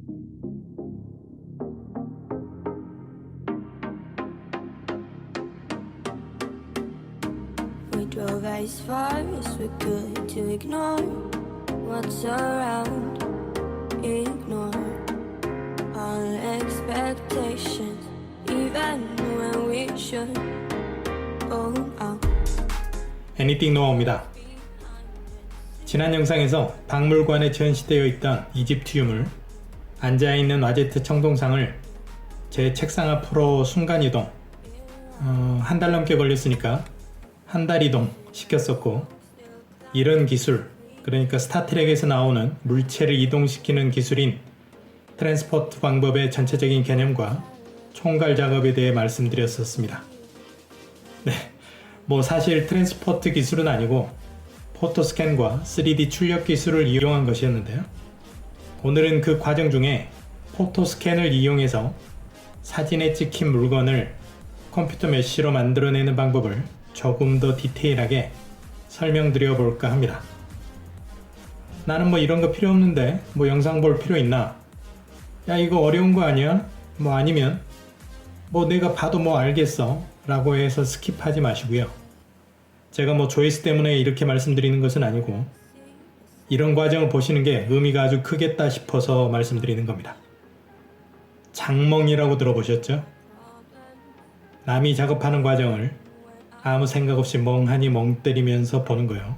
We drove as far as we could to ignore what's around, ignore all expectations, even when we should. Oh, Anything Noah입니다. 지난 영상에서 박물관에 전시되어 있던 이집트 유물 앉아있는 와제트 청동상을 제 책상 앞으로 순간이동, 한 달 넘게 걸렸으니까 한 달 이동 시켰었고, 이런 기술, 그러니까 스타트랙에서 나오는 물체를 이동시키는 기술인 트랜스포트 방법의 전체적인 개념과 총괄 작업에 대해 말씀드렸었습니다. 네, 뭐 사실 트랜스포트 기술은 아니고 포토스캔과 3D 출력 기술을 이용한 것이었는데요. 오늘은 그 과정 중에 포토스캔을 이용해서 사진에 찍힌 물건을 컴퓨터 메쉬로 만들어내는 방법을 조금 더 디테일하게 설명드려 볼까 합니다. 나는 뭐 이런 거 필요 없는데 뭐 영상 볼 필요 있나? 야, 이거 어려운 거 아니야? 뭐 아니면 뭐 내가 봐도 뭐 알겠어 라고 해서 스킵하지 마시고요. 제가 뭐 조회수 때문에 이렇게 말씀드리는 것은 아니고 이런 과정을 보시는 게 의미가 아주 크겠다 싶어서 말씀드리는 겁니다. 장멍이라고 들어보셨죠? 남이 작업하는 과정을 아무 생각 없이 멍하니 멍 때리면서 보는 거요.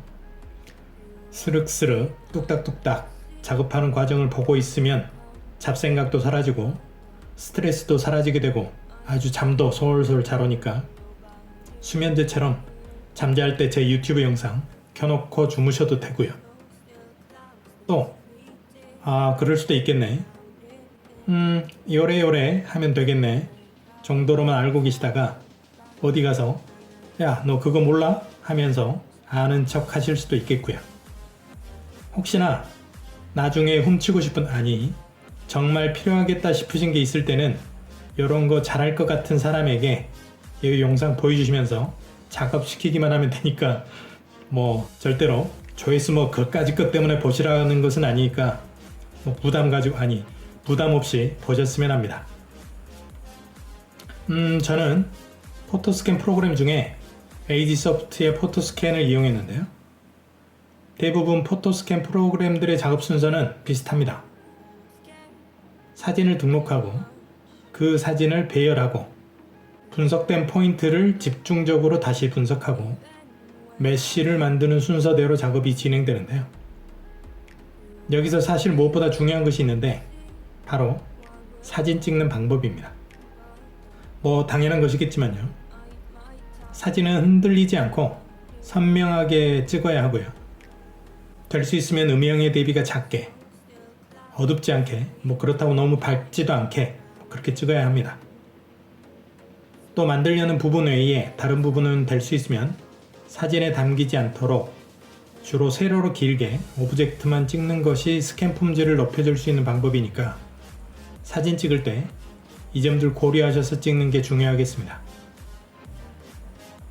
스륵스륵 뚝딱뚝딱 작업하는 과정을 보고 있으면 잡생각도 사라지고 스트레스도 사라지게 되고 아주 잠도 솔솔 잘 오니까 수면제처럼 잠잘 때 제 유튜브 영상 켜놓고 주무셔도 되고요. 또 그럴 수도 있겠네. 요래요래 하면 되겠네 정도로만 알고 계시다가 어디 가서 야, 너 그거 몰라? 하면서 아는 척 하실 수도 있겠고요. 혹시나 나중에 훔치고 싶은, 아니 정말 필요하겠다 싶으신 게 있을 때는 이런 거 잘할 것 같은 사람에게 이 영상 보여주시면서 작업시키기만 하면 되니까 뭐 절대로 조회수 뭐 그까짓 것 때문에 보시라는 것은 아니니까 뭐 부담 없이 보셨으면 합니다. 저는 포토스캔 프로그램 중에 에이지소프트의 포토스캔을 이용했는데요. 대부분 포토스캔 프로그램들의 작업 순서는 비슷합니다. 사진을 등록하고 그 사진을 배열하고 분석된 포인트를 집중적으로 다시 분석하고 메쉬를 만드는 순서대로 작업이 진행되는데요. 여기서 사실 무엇보다 중요한 것이 있는데 바로 사진 찍는 방법입니다. 뭐 당연한 것이겠지만요. 사진은 흔들리지 않고 선명하게 찍어야 하고요. 될 수 있으면 음영의 대비가 작게, 어둡지 않게, 뭐 그렇다고 너무 밝지도 않게 그렇게 찍어야 합니다. 또 만들려는 부분 외에 다른 부분은 될 수 있으면 사진에 담기지 않도록 주로 세로로 길게 오브젝트만 찍는 것이 스캔 품질을 높여줄 수 있는 방법이니까 사진 찍을 때 이 점들 고려하셔서 찍는 게 중요하겠습니다.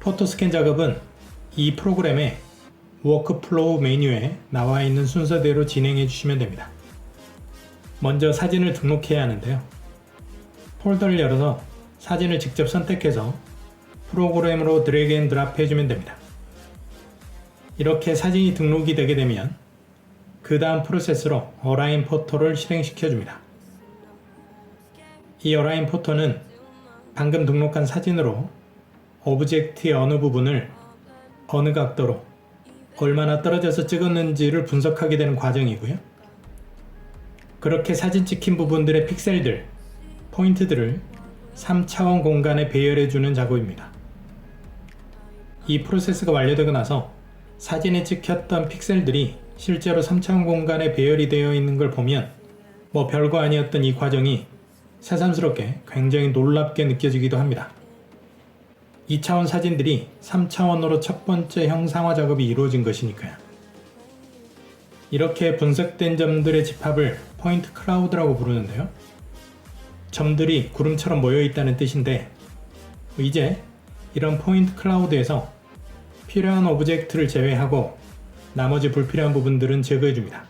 포토스캔 작업은 이 프로그램의 워크플로우 메뉴에 나와 있는 순서대로 진행해 주시면 됩니다. 먼저 사진을 등록해야 하는데요. 폴더를 열어서 사진을 직접 선택해서 프로그램으로 드래그 앤 드랍 해주면 됩니다. 이렇게 사진이 등록이 되게 되면 그 다음 프로세스로 어라인 포토를 실행시켜 줍니다. 이 어라인 포토는 방금 등록한 사진으로 오브젝트의 어느 부분을 어느 각도로 얼마나 떨어져서 찍었는지를 분석하게 되는 과정이고요. 그렇게 사진 찍힌 부분들의 픽셀들, 포인트들을 3차원 공간에 배열해주는 작업입니다. 이 프로세스가 완료되고 나서 사진에 찍혔던 픽셀들이 실제로 3차원 공간에 배열이 되어 있는 걸 보면 뭐 별거 아니었던 이 과정이 새삼스럽게 굉장히 놀랍게 느껴지기도 합니다. 2차원 사진들이 3차원으로 첫 번째 형상화 작업이 이루어진 것이니까요. 이렇게 분석된 점들의 집합을 포인트 클라우드라고 부르는데요. 점들이 구름처럼 모여 있다는 뜻인데 이제 이런 포인트 클라우드에서 필요한 오브젝트를 제외하고 나머지 불필요한 부분들은 제거해 줍니다.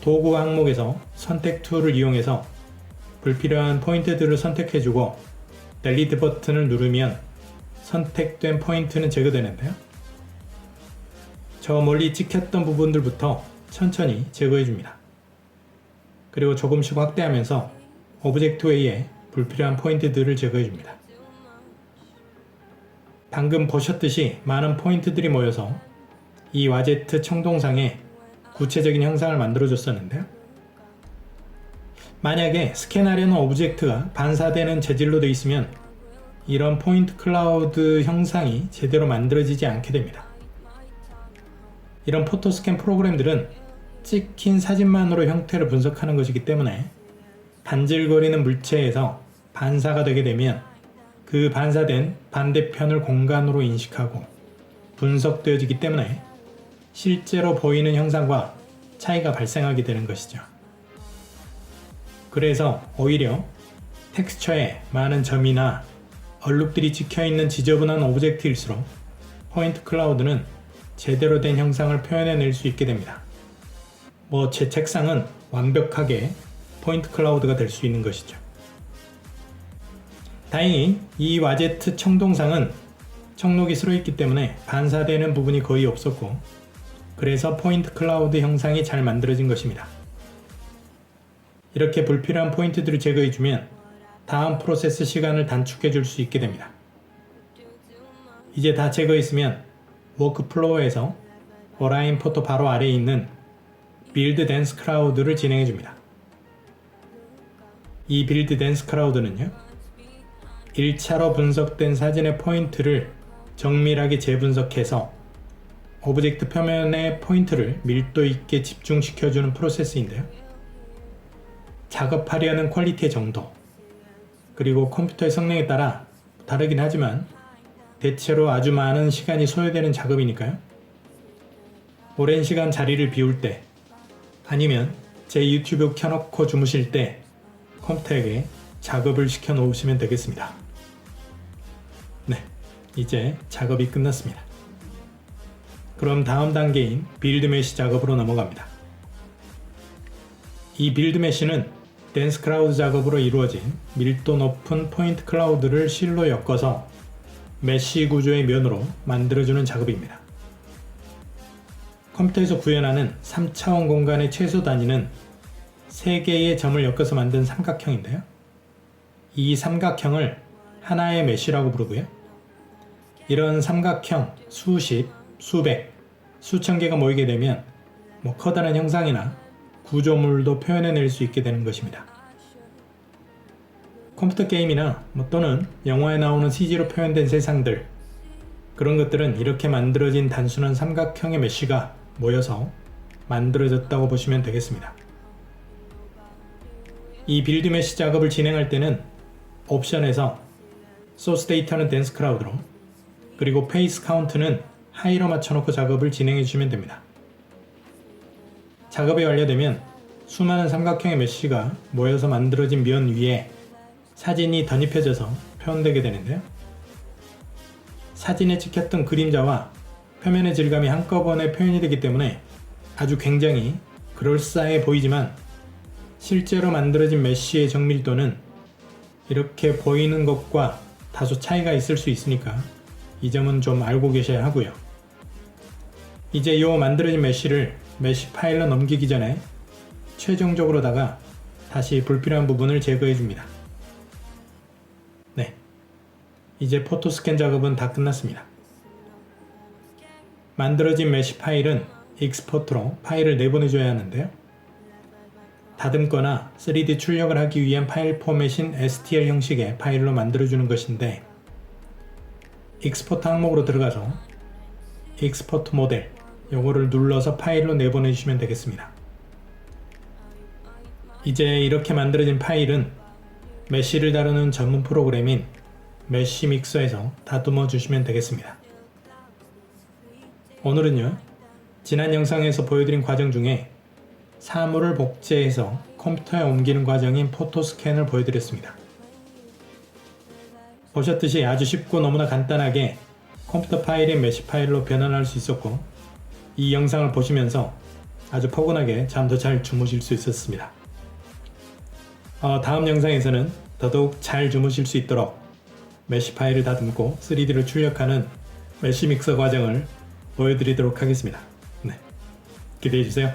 도구 항목에서 선택 툴을 이용해서 불필요한 포인트들을 선택해주고 델리트 버튼을 누르면 선택된 포인트는 제거되는데요. 저 멀리 찍혔던 부분들부터 천천히 제거해줍니다. 그리고 조금씩 확대하면서 오브젝트 웨이에 불필요한 포인트들을 제거해줍니다. 방금 보셨듯이 많은 포인트들이 모여서 이 와제트 청동상에 구체적인 형상을 만들어줬었는데요. 만약에 스캔하려는 오브젝트가 반사되는 재질로 되어 있으면 이런 포인트 클라우드 형상이 제대로 만들어지지 않게 됩니다. 이런 포토스캔 프로그램들은 찍힌 사진만으로 형태를 분석하는 것이기 때문에 반질거리는 물체에서 반사가 되게 되면 그 반사된 반대편을 공간으로 인식하고 분석되어지기 때문에 실제로 보이는 형상과 차이가 발생하게 되는 것이죠. 그래서 오히려 텍스처에 많은 점이나 얼룩들이 찍혀있는 지저분한 오브젝트일수록 포인트 클라우드는 제대로 된 형상을 표현해낼 수 있게 됩니다. 제 책상은 완벽하게 포인트 클라우드가 될 수 있는 것이죠. 다행히 이 와제트 청동상은 청록이 쓸어있기 때문에 반사되는 부분이 거의 없었고 그래서 포인트 클라우드 형상이 잘 만들어진 것입니다. 이렇게 불필요한 포인트들을 제거해주면 다음 프로세스 시간을 단축해 줄 수 있게 됩니다. 이제 다 제거했으면 워크플로어에서 어라인 포토 바로 아래에 있는 빌드 댄스 클라우드를 진행해 줍니다. 이 빌드 댄스 클라우드는요, 1차로 분석된 사진의 포인트를 정밀하게 재분석해서 오브젝트 표면의 포인트를 밀도 있게 집중시켜주는 프로세스인데요. 작업하려는 퀄리티의 정도, 그리고 컴퓨터의 성능에 따라 다르긴 하지만 대체로 아주 많은 시간이 소요되는 작업이니까요. 오랜 시간 자리를 비울 때 아니면 제 유튜브 켜놓고 주무실 때 컴퓨터에게 작업을 시켜 놓으시면 되겠습니다. 네, 이제 작업이 끝났습니다. 그럼 다음 단계인 빌드 메쉬 작업으로 넘어갑니다. 이 빌드 메쉬는 댄스 클라우드 작업으로 이루어진 밀도 높은 포인트 클라우드를 실로 엮어서 메쉬 구조의 면으로 만들어주는 작업입니다. 컴퓨터에서 구현하는 3차원 공간의 최소 단위는 3개의 점을 엮어서 만든 삼각형인데요. 이 삼각형을 하나의 메쉬라고 부르고요. 이런 삼각형 수십, 수백, 수천 개가 모이게 되면 커다란 형상이나 구조물도 표현해낼 수 있게 되는 것입니다. 컴퓨터 게임이나 또는 영화에 나오는 CG로 표현된 세상들, 그런 것들은 이렇게 만들어진 단순한 삼각형의 메쉬가 모여서 만들어졌다고 보시면 되겠습니다. 이 빌드 메쉬 작업을 진행할 때는 옵션에서 소스 데이터는 댄스 클라우드로, 그리고 페이스 카운트는 하이로 맞춰놓고 작업을 진행해 주시면 됩니다. 작업이 완료되면 수많은 삼각형의 메쉬가 모여서 만들어진 면 위에 사진이 덧입혀져서 표현되게 되는데요. 사진에 찍혔던 그림자와 표면의 질감이 한꺼번에 표현이 되기 때문에 아주 굉장히 그럴싸해 보이지만 실제로 만들어진 메쉬의 정밀도는 이렇게 보이는 것과 다소 차이가 있을 수 있으니까 이 점은 좀 알고 계셔야 하고요. 이제 이 만들어진 메쉬를 메쉬 파일로 넘기기 전에 최종적으로다가 다시 불필요한 부분을 제거해 줍니다. 네, 이제 포토스캔 작업은 다 끝났습니다. 만들어진 메쉬 파일은 익스포트로 파일을 내보내줘야 하는데요. 다듬거나 3D 출력을 하기 위한 파일 포맷인 STL 형식의 파일로 만들어주는 것인데, 익스포트 항목으로 들어가서 익스포트 모델 요거를 눌러서 파일로 내보내주시면 되겠습니다. 이제 이렇게 만들어진 파일은 메쉬를 다루는 전문 프로그램인 메쉬 믹서에서 다듬어 주시면 되겠습니다. 오늘은요, 지난 영상에서 보여드린 과정 중에 사물을 복제해서 컴퓨터에 옮기는 과정인 포토스캔을 보여드렸습니다. 보셨듯이 아주 쉽고 너무나 간단하게 컴퓨터 파일인 메쉬 파일로 변환할 수 있었고, 이 영상을 보시면서 아주 포근하게 잠도 잘 주무실 수 있었습니다. 다음 영상에서는 더더욱 잘 주무실 수 있도록 메쉬 파일을 다듬고 3D로 출력하는 메쉬 믹서 과정을 보여드리도록 하겠습니다. 네, 기대해주세요.